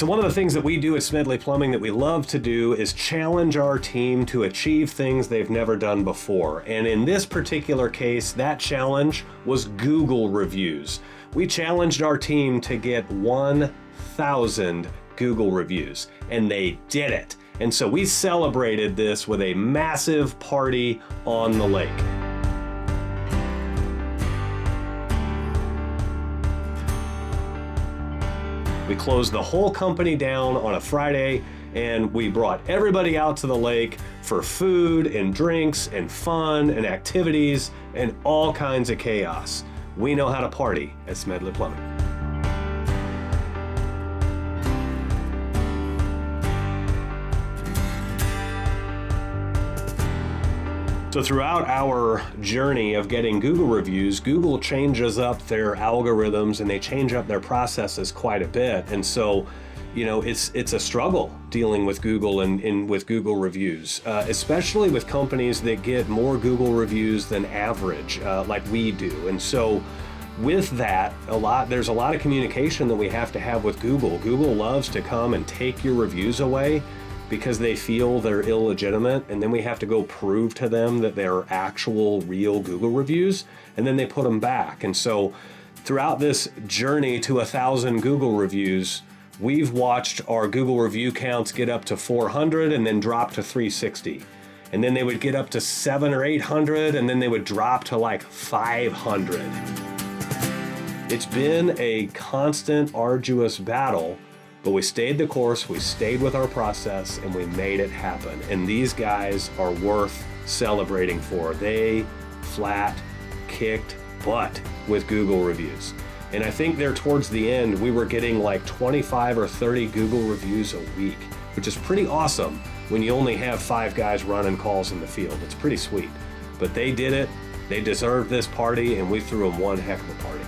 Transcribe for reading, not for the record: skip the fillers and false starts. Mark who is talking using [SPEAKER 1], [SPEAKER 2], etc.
[SPEAKER 1] So one of the things that we do at Smedley Plumbing that we love to do is challenge our team to achieve things they've never done before. And in this particular case, that challenge was Google reviews. We challenged our team to get 1,000 Google reviews, and they did it. And so we celebrated this with a massive party on the lake. We closed the whole company down on a Friday, and we brought everybody out to the lake for food and drinks and fun and activities and all kinds of chaos. We know how to party at Smedley Plumbing. So throughout our journey of getting Google reviews, Google changes up their algorithms and they change up their processes quite a bit. And so, you know, it's a struggle dealing with Google and with Google reviews, especially with companies that get more Google reviews than average, like we do. And so with that, there's a lot of communication that we have to have with Google. Google loves to come and take your reviews away because they feel they're illegitimate, and then we have to go prove to them that they're actual real Google reviews, and then they put them back. And so throughout this journey to 1,000 Google reviews, we've watched our Google review counts get up to 400 and then drop to 360. And then they would get up to 700 or 800, and then they would drop to like 500. It's been a constant, arduous battle, but we stayed the course, we stayed with our process, and we made it happen. And these guys are worth celebrating for. They flat kicked butt with Google reviews. And I think there towards the end, we were getting like 25 or 30 Google reviews a week, which is pretty awesome when you only have 5 guys running calls in the field. It's pretty sweet. But they did it, they deserved this party, and we threw them one heck of a party.